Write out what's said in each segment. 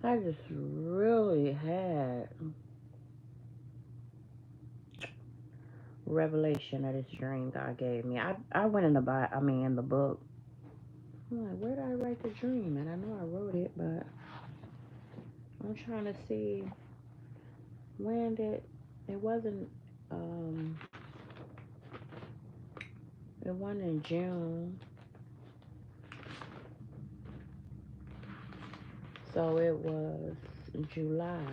I just really had revelation of this dream God gave me. I went in the in the book. I'm like, where did I write the dream? And I know I wrote it, but I'm trying to see when did it wasn't um it wasn't in June, so it was July,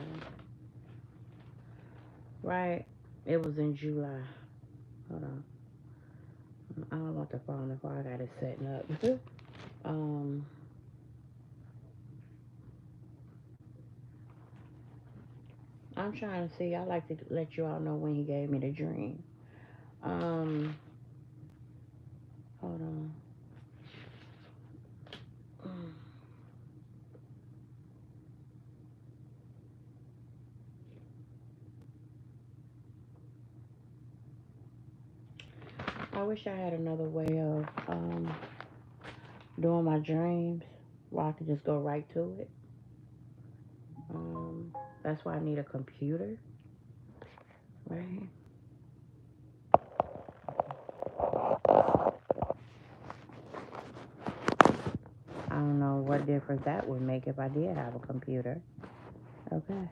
right? It was in July. Hold on, I don't want the phone if I got it setting up. um, I'm trying to see. I like to let you all know when he gave me the dream. Um, hold on. Mm. I wish I had another way of doing my dreams where I could just go right to it. Um, that's why I need a computer, right? I don't know what difference that would make if I did have a computer. Okay.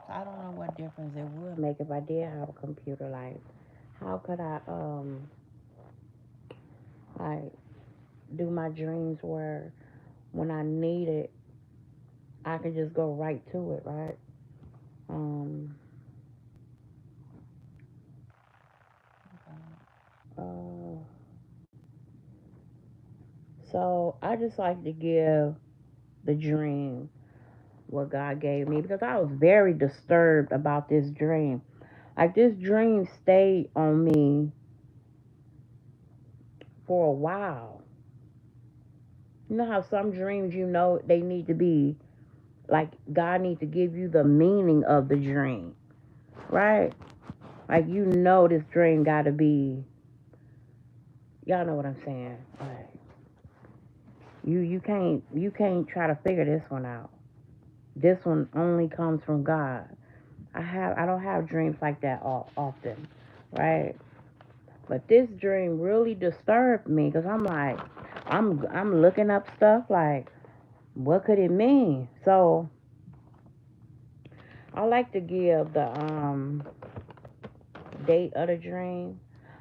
I don't know what difference it would make if I did have a computer. Like, how could I like do my dreams where when I need it, I can just go right to it, right? Um. Uh, so I just like to give the dream what God gave me because I was very disturbed about this dream. Like this dream stayed on me for a while. You know how some dreams they need to be like God needs to give you the meaning of the dream, right? Like this dream got to be y'all know what I'm saying. Like you can't try to figure this one out. This one only comes from God. I don't have dreams like that often, right? But this dream really disturbed me because I'm like, I'm looking up stuff like, what could it mean? So I like to give the date of the dream,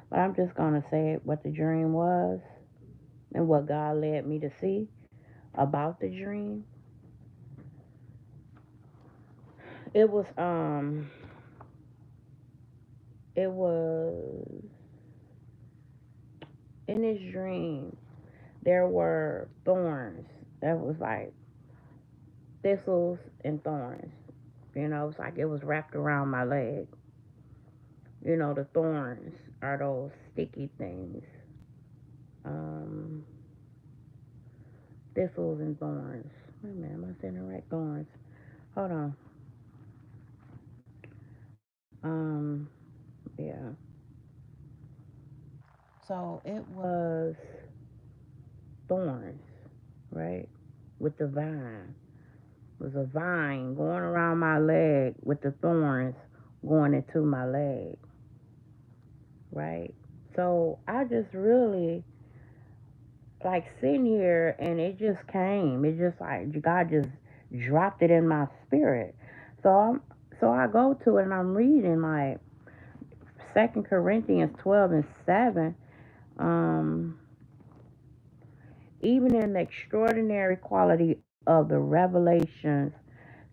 but I'm just gonna say what the dream was and what God led me to see about the dream. It was it was in this dream there were thorns that was like thistles and thorns. It's like it was wrapped around my leg. The thorns are those sticky things. Um, thistles and thorns. Wait a minute, am I saying the right thorns? Hold on. Um, yeah. So it was thorns, right? With the vine. It was a vine going around my leg with the thorns going into my leg, right? So I just really like sitting here and it just came. It just like God just dropped it in my spirit. So I go to it and I'm reading like 2 Corinthians 12:7. Um, even in the extraordinary quality of the revelations,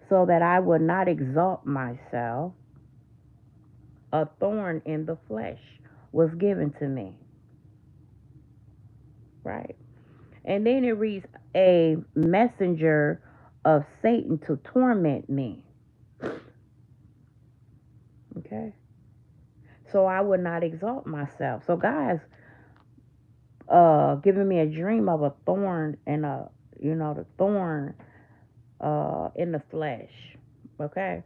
so that I would not exalt myself, a thorn in the flesh was given to me. Right. And then it reads, a messenger of Satan to torment me. Okay. So I would not exalt myself. So God has given me a dream of a thorn and the thorn in the flesh. Okay.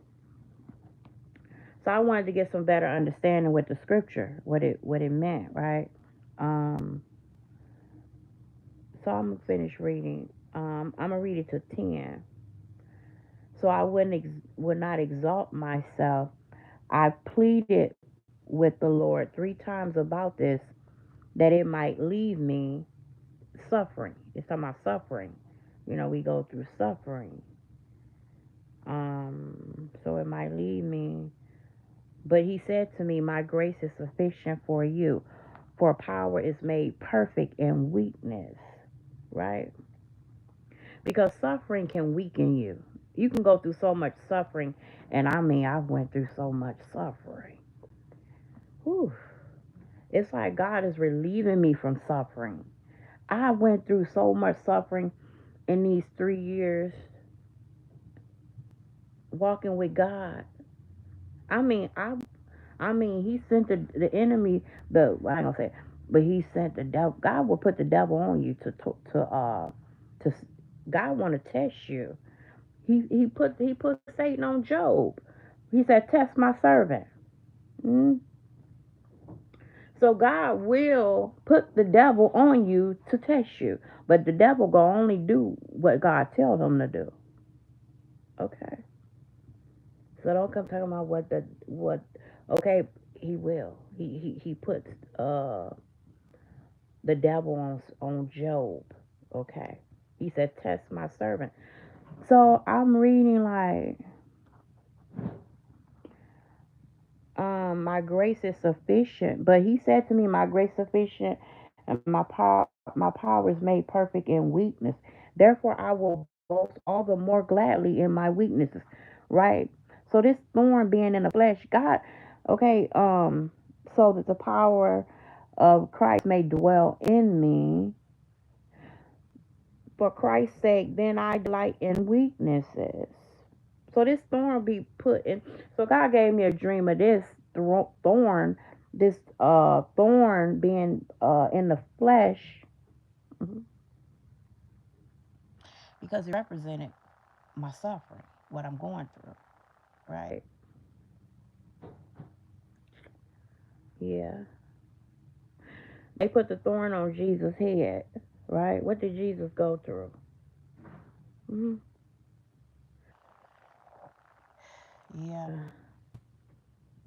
So I wanted to get some better understanding with the scripture, what it meant, right? Um, so I'm gonna finish reading. I'm gonna read it to 10. So I would not exalt myself. I pleaded with the Lord 3 times about this, that it might leave me suffering. It's talking about suffering. We go through suffering. So it might leave me. But he said to me, my grace is sufficient for you, for power is made perfect in weakness. Right? Because suffering can weaken you. You can go through so much suffering, and I mean, I've went through so much suffering. Whew. It's like God is relieving me from suffering. I went through so much suffering in these 3 years walking with God. I mean, he sent the enemy. I ain't gonna say, it, but he sent the devil. God will put the devil on you to. God want to test you. He put Satan on Job. He said, "Test my servant." Mm? So God will put the devil on you to test you, but the devil gonna only do what God tells him to do. Okay, so don't come talking about what. Okay, he will. He puts the devil on Job. Okay, he said, "Test my servant." So I'm reading like, my grace is sufficient. But he said to me, my grace sufficient, and my power is made perfect in weakness. Therefore, I will boast all the more gladly in my weaknesses. Right. So this thorn being in the flesh, God, okay, so that the power of Christ may dwell in me. For Christ's sake, then I delight in weaknesses. So this thorn be put in. So God gave me a dream of this thorn, this thorn being in the flesh, mhm, because it represented my suffering, what I'm going through. Right? Yeah. They put the thorn on Jesus' head. Right? What did Jesus go through? Hmm. Yeah.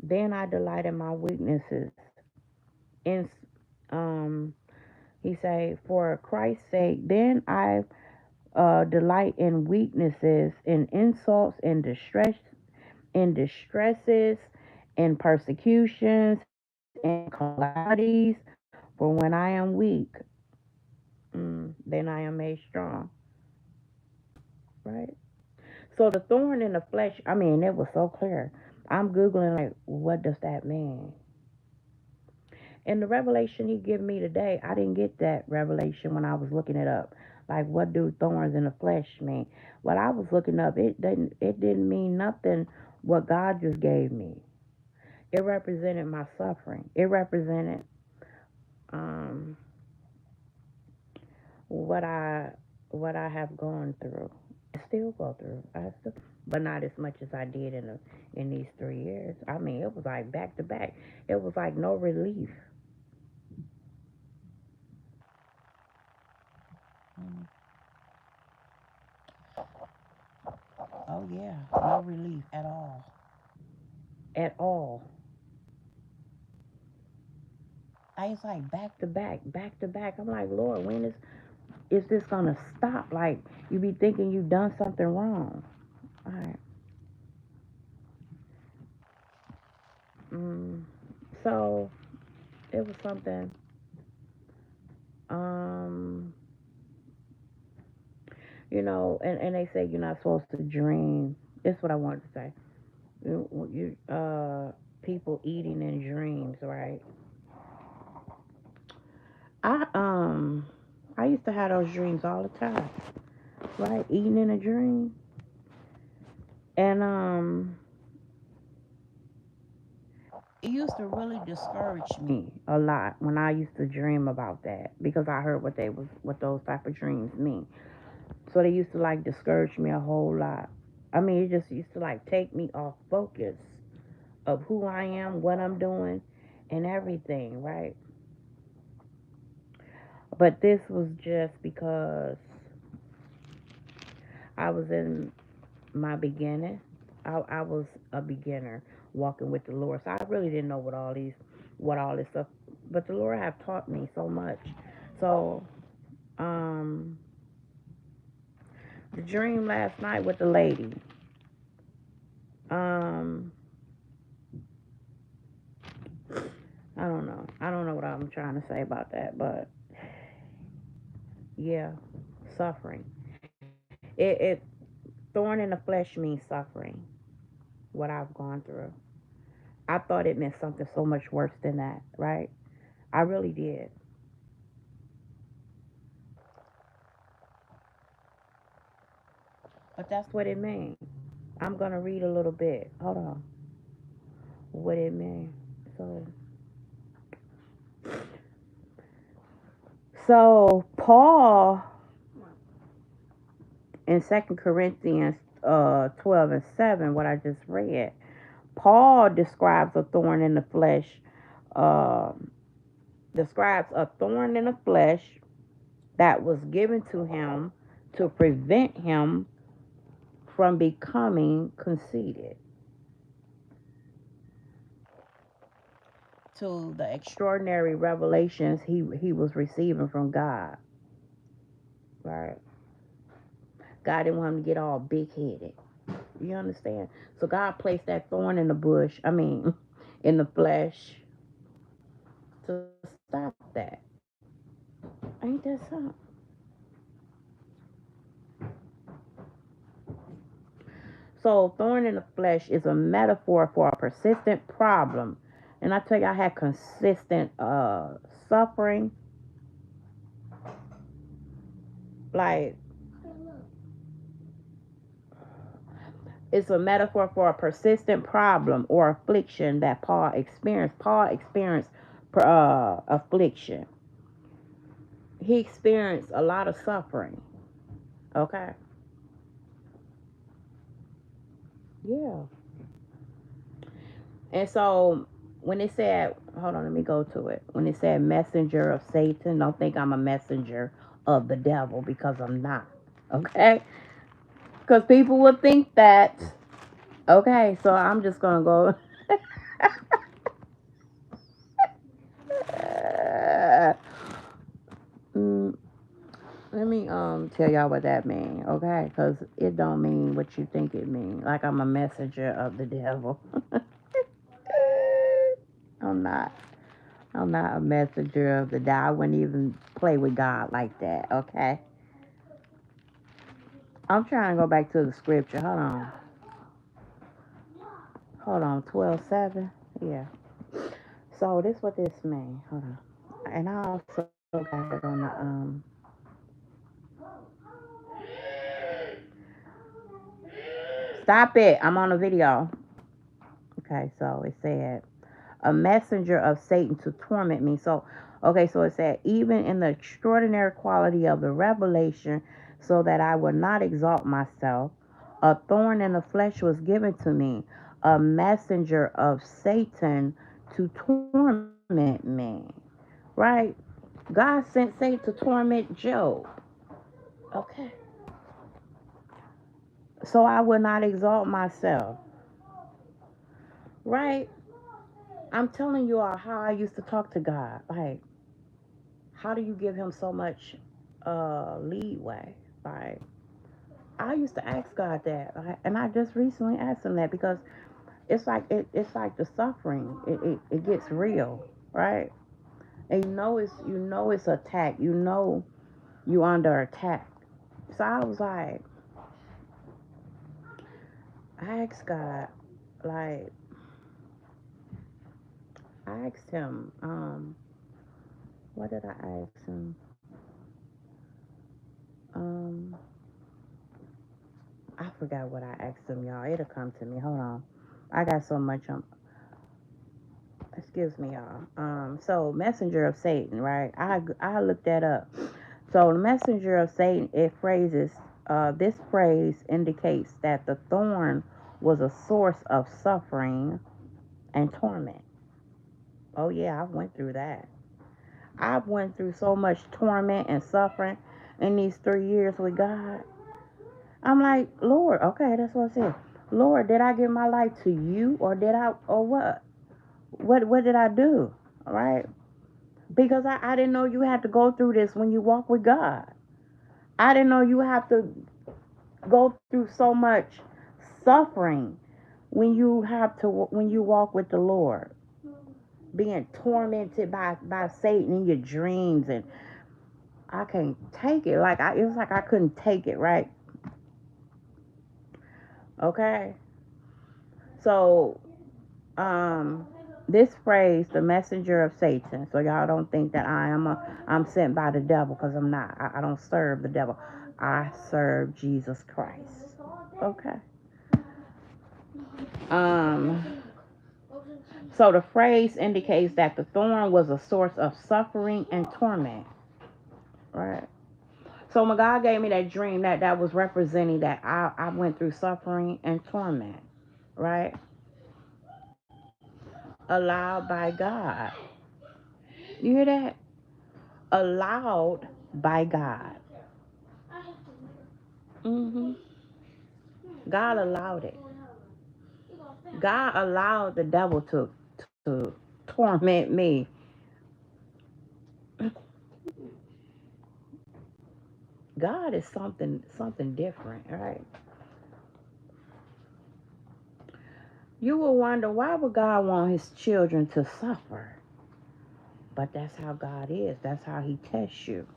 Then I delight in my weaknesses. In He say, for Christ's sake, then I delight in weaknesses, in insults, in distresses, in persecutions, in calamities. For when I am weak, then I am made strong. Right. So the thorn in the flesh. I mean, it was so clear. I'm googling like, what does that mean? And the revelation he gave me today, I didn't get that revelation when I was looking it up. Like, what do thorns in the flesh mean? What I was looking up, it didn't mean nothing. What God just gave me, it represented my suffering. It represented um, what I what I have gone through. I still go through. But not as much as I did in these 3 years. I mean, it was like back to back. It was like no relief. Mm. Oh yeah, no relief at all. At all. I was like back to back, back to back. I'm like, Lord, when is this gonna stop? Like, you be thinking you've done something wrong. All right. Mm, so it was something. Um, and they say you're not supposed to dream. That's what I wanted to say. People eating in dreams, right? I um, I used to have those dreams all the time, right? Eating in a dream, and it used to really discourage me a lot when I used to dream about that because I heard what those type of dreams mean. So they used to discourage me a whole lot. I mean, it just used to take me off focus of who I am, what I'm doing, and everything, right? But this was just because I was in my beginning. I was a beginner walking with the Lord, so I really didn't know what all this stuff. But the Lord have taught me so much. So, um, the dream last night with the lady. Um, I don't know. I don't know what I'm trying to say about that, but yeah, suffering. It thorn in the flesh means suffering. What I've gone through. I thought it meant something so much worse than that, right? I really did. But that's what it means. I'm gonna read a little bit. Hold on. What it means. So Paul in 2 Corinthians 12:7, what I just read, Paul describes a thorn in the flesh, um, describes a thorn in the flesh that was given to him to prevent him from becoming conceited, to the extraordinary revelations he was receiving from God. Right? God didn't want him to get all big headed. You understand? So God placed that thorn in the bush, I mean, in the flesh to stop that. Ain't that something? So thorn in the flesh is a metaphor for a persistent problem. And I tell you, I had consistent suffering. Like, it's a metaphor for a persistent problem or affliction that Paul experienced. Paul experienced affliction. He experienced a lot of suffering. Okay. Yeah. And so when it said, hold on, let me go to it. When it said messenger of Satan, don't think I'm a messenger of the devil, because I'm not. Okay? Because people will think that. Okay, so I'm just going to go. Mm, let me tell y'all what that means, okay? Because it don't mean what you think it means. Like I'm a messenger of the devil. I'm not. I'm not a messenger of the devil. I wouldn't even play with God like that, okay? I'm trying to go back to the scripture. Hold on. Hold on. 12:7. Yeah. So this what this means. Hold on. And I also got it on the Stop it. I'm on a video. Okay, so it said a messenger of Satan to torment me. So, okay, so it said, even in the extraordinary quality of the revelation, so that I would not exalt myself, a thorn in the flesh was given to me, a messenger of Satan to torment me. Right? God sent Satan to torment Job. Okay. So I would not exalt myself. Right? I'm telling you all how I used to talk to God. Like, how do you give him so much leeway? Like, I used to ask God that, and I just recently asked him that, because it's like it's like the suffering. It gets real, right? And you know it's attack. You know you under attack. So I was like, I asked God, like, I asked him, what did I ask him? Um, I forgot what I asked him, y'all. It'll come to me. Hold on. I got so much excuse me, y'all. So messenger of Satan, right? I looked that up. So the messenger of Satan, it phrases, this phrase indicates that the thorn was a source of suffering and torment. Oh yeah, I went through that. I went through so much torment and suffering in these 3 years with God. I'm like, Lord, okay, that's what I said. Lord, did I give my life to you or did I or what? What did I do? All right? Because I didn't know you had to go through this when you walk with God. I didn't know you have to go through so much suffering when you walk with the Lord. Being tormented by Satan in your dreams, and I can't take it. It was like I couldn't take it, right? Okay. So this phrase, the messenger of Satan. So y'all don't think that I'm sent by the devil, because I'm not. I don't serve the devil. I serve Jesus Christ. Okay. Um so the phrase indicates that the thorn was a source of suffering and torment. Right. So when God gave me that dream, that was representing that I went through suffering and torment. Right? Allowed by God. You hear that? Allowed by God. hmm God allowed it. God allowed the devil to torment me. God is something different, right? You will wonder, why would God want his children to suffer? But that's how God is. That's how he tests you.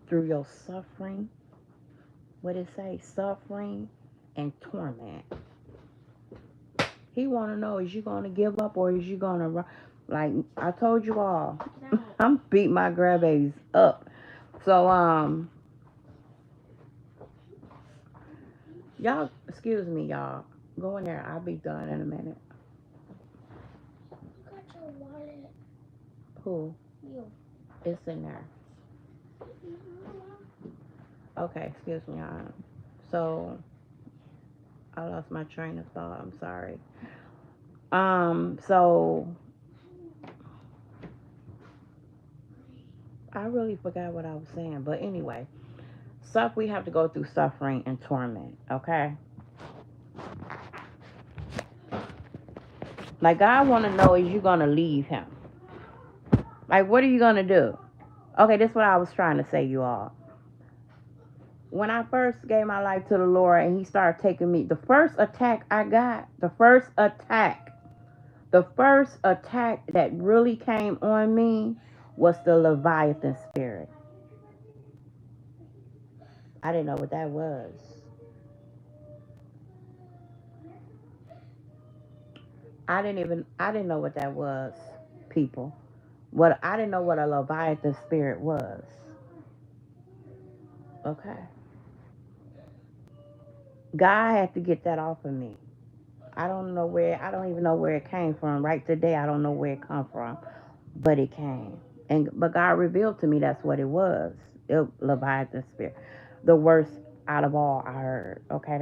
Through your suffering. What it say? Suffering and torment. He want to know, is you going to give up or is you going to run? Like I told you all, I'm beating my grandbabies up. So, y'all, excuse me, y'all. Go in there. I'll be done in a minute. Got your wallet. Who? You. It's in there. Okay, excuse me, y'all. So, I lost my train of thought. I'm sorry. So I really forgot what I was saying. But anyway, we have to go through suffering and torment, okay? Like, God want to know, is you going to leave him? Like, what are you going to do? Okay, this is what I was trying to say, you all. When I first gave my life to the Lord and he started taking me, the first attack that really came on me was the Leviathan spirit. I didn't know what that was. I didn't know what that was, people. I didn't know what a Leviathan spirit was. Okay. God had to get that off of me. I don't even know where it came from. Right today, I don't know where it come from, but it came. But God revealed to me that's what it was. Leviathan spirit. The worst out of all I heard. Okay,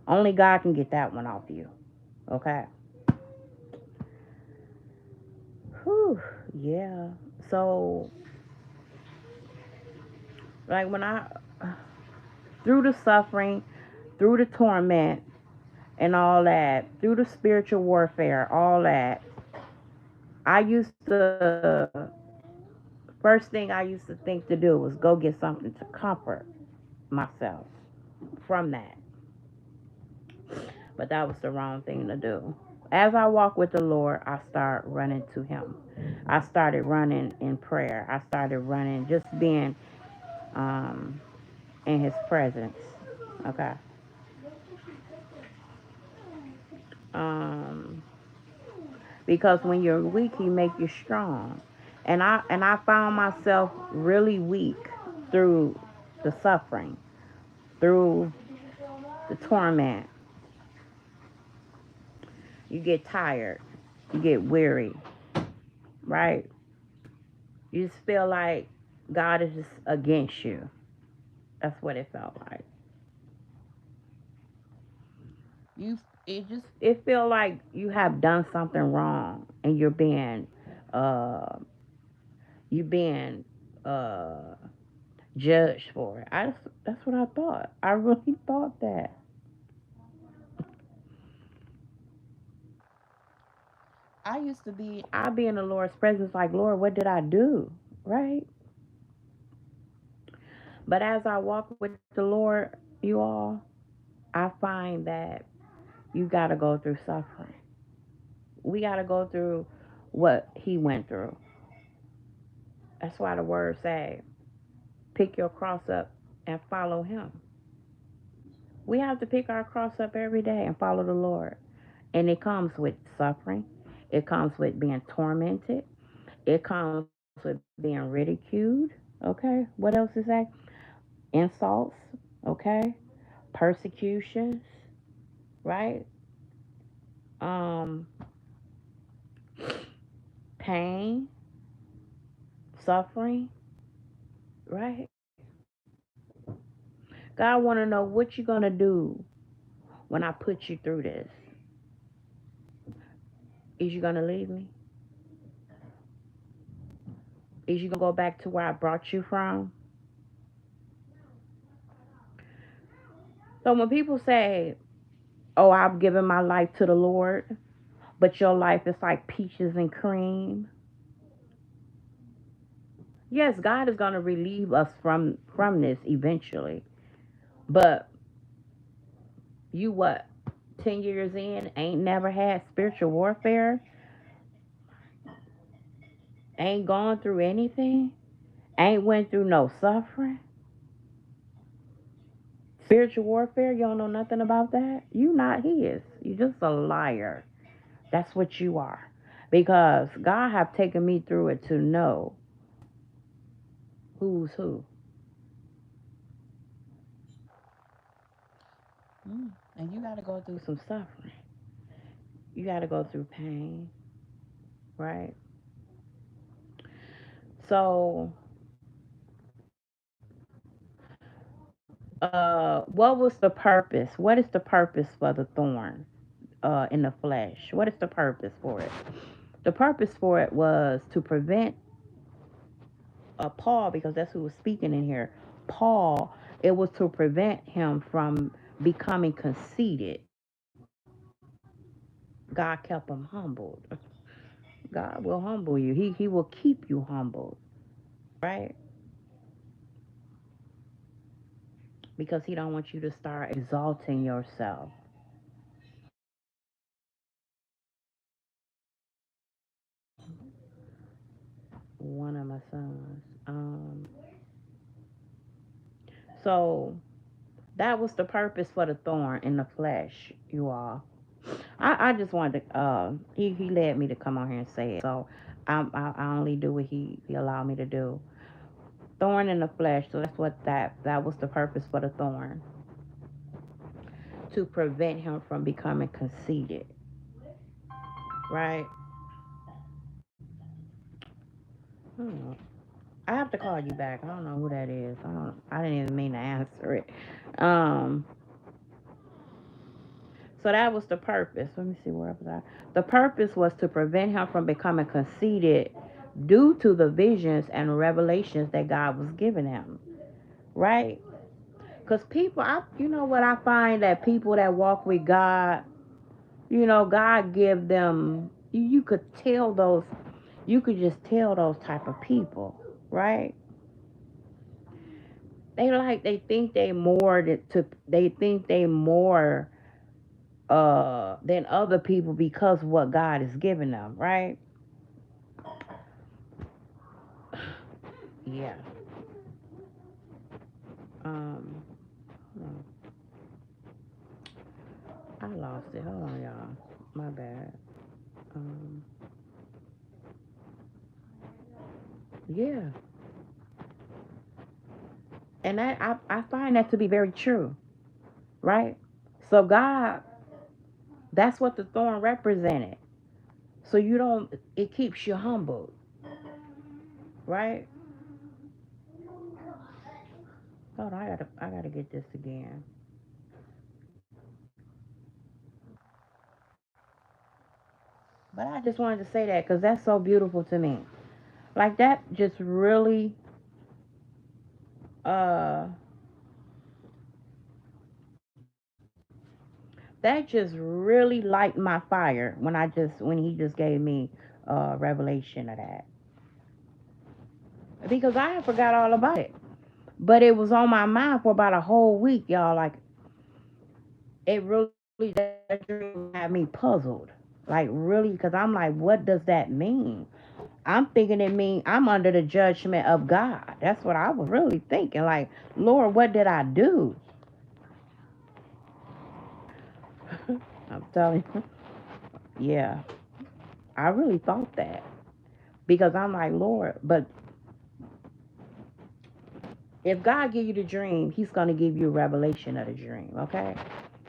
only God can get that one off you. Okay. Whew, yeah. So, like through the suffering, through the torment, and all that, through the spiritual warfare, all that, I used to, first thing I used to think to do was go get something to comfort myself from that. But that was the wrong thing to do. As I walk with the Lord, I start running to him. I started running in prayer. I started running, just being um, in his presence. Okay. Um, because when you're weak, he make you strong. And I found myself really weak through the suffering, through the torment. You get tired, you get weary, right? You just feel like God is just against you. That's what it felt like. it feel like you have done something wrong and uh you're being uh judged for it. That's what I thought. I really thought that. I be in the Lord's presence like, Lord, what did I do? Right? But as I walk with the Lord, you all, I find that you got to go through suffering. We got to go through what he went through. That's why the word say, pick your cross up and follow him. We have to pick our cross up every day and follow the Lord. And it comes with suffering. It comes with being tormented. It comes with being ridiculed. Okay. What else is that? Insults. Okay. Persecutions. Right. Um, pain, suffering. Right. God want to know what you're gonna do when I put you through this. Is you gonna leave me? Is you gonna go back to where I brought you from? So when people say, "Oh, I've given my life to the Lord," but your life is like peaches and cream. Yes, God is going to relieve us from this eventually. But you what? 10 years in ain't never had spiritual warfare, ain't gone through anything, ain't went through no suffering. Spiritual warfare, you don't know nothing about that? You not his. You just a liar. That's what you are. Because God have taken me through it to know who's who. And you got to go through some suffering. You got to go through pain, right? So, what was the purpose? What is the purpose for the thorn in the flesh? What is the purpose for it? The purpose for it was to prevent Paul, because that's who was speaking in here. Paul, it was to prevent him from becoming conceited. God kept him humbled. God will humble you. He will keep you humbled, right? Because he don't want you to start exalting yourself. One of my sons. So that was the purpose for the thorn in the flesh, you all. I just wanted to. He led me to come on here and say it. So I only do what he allowed me to do. Thorn in the flesh. So that's what that was the purpose for the thorn, to prevent him from becoming conceited. Right. Hmm. I have to call you back. I don't know who that is. I don't. I didn't even mean to answer it. Um. So that was the purpose. Let me see where was I. The purpose was to prevent him from becoming conceited due to the visions and revelations that God was giving him. Right? Because people, you know what I find, that people that walk with God, God give them. You could tell those. You could just tell those type of people, right? They think they more they think they more than other people because of what God has given them, right? Yeah. Um hold I lost it. Hold on, y'all. My bad. Um yeah. And I find that to be very true, right? So God, that's what the thorn represented. So you don't it keeps you humbled, right? Hold on, I gotta get this again. But I just wanted to say that because that's so beautiful to me. Like that just really uh that just really light my fire when he just gave me revelation of that. Because I had forgot all about it. But it was on my mind for about a whole week, y'all. Like it really that dream had me puzzled. Like really, because I'm like, what does that mean? I'm thinking it means I'm under the judgment of God. That's what I was really thinking. Like, Lord, what did I do? I'm telling you. Yeah, I really thought that. Because I'm like, Lord, but if God give you the dream, he's going to give you a revelation of the dream, okay?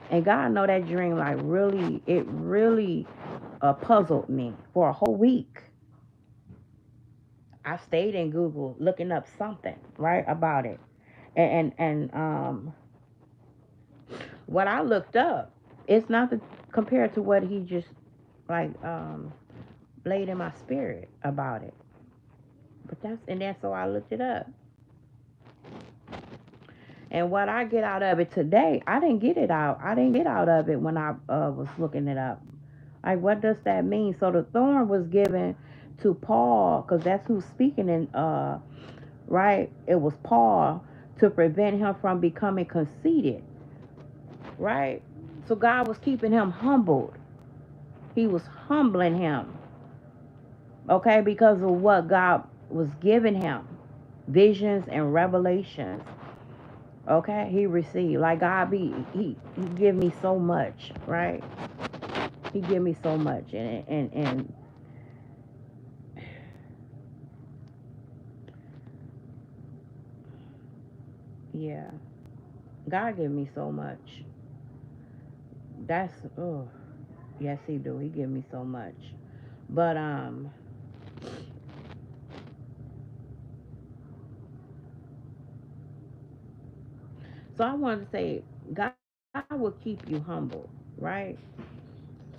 And God know that dream, like, really, it really puzzled me for a whole week. I stayed in Google looking up something, right, about it. And what I looked up, it's not compared to what he just, like, laid in my spirit about it. But and then so I looked it up. And what I get out of it today, I didn't get it out. I didn't get out of it when I was looking it up. Like, what does that mean? So the thorn was given to Paul, because that's who's speaking in, right? It was Paul to prevent him from becoming conceited, right? So God was keeping him humbled. He was humbling him, okay, because of what God was giving him, visions and revelations. Okay, he received, like God be he give me so much, right? He give me so much, and yeah, God give me so much. That's oh yes, he do. He give me so much, but so I wanted to say, God will keep you humble, right?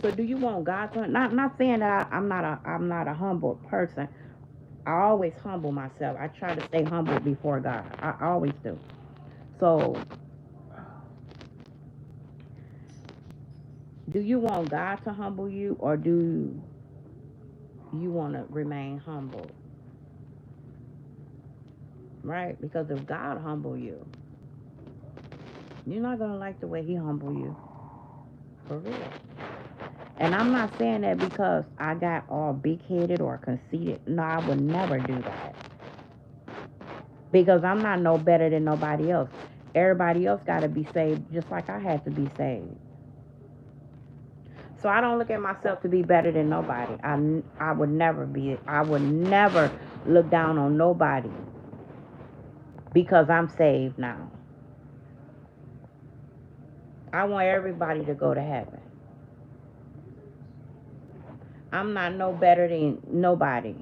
So do you want God to not saying that I'm not a humble person. I always humble myself. I try to stay humble before God. I always do. So do you want God to humble you, or do you want to remain humble? Right? Because if God humble you, you're not going to like the way he humble you. For real. And I'm not saying that because I got all big-headed or conceited. No, I would never do that. Because I'm not no better than nobody else. Everybody else got to be saved just like I had to be saved. So I don't look at myself to be better than nobody. I would never be. I would never look down on nobody because I'm saved now. I want everybody to go to heaven. I'm not no better than nobody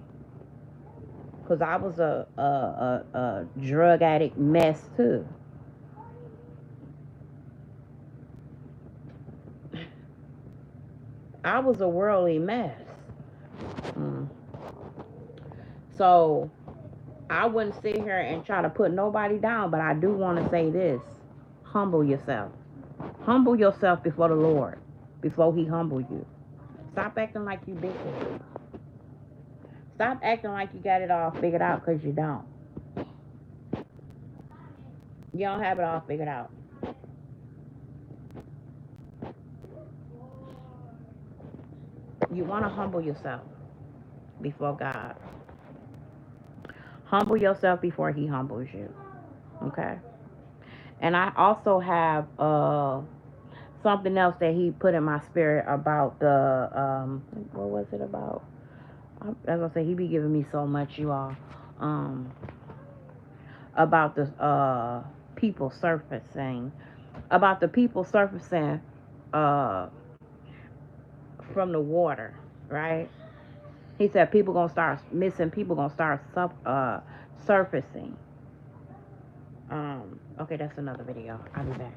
because I was a drug addict mess too. I was a worldly mess. Mm. So I wouldn't sit here and try to put nobody down, but I do want to say this: humble yourself. Humble yourself before the Lord, before he humble you. Stop acting like you big headed. Stop acting like you got it all figured out, because you don't. You don't have it all figured out. You want to humble yourself before God. Humble yourself before he humbles you. Okay? And I also have something else that he put in my spirit about the what was it about? As I say, he be giving me so much, you all. Um about the people surfacing. About the people surfacing uh from the water, right? He said people gonna start missing, people gonna start surfacing. Okay, that's another video. I'll be back.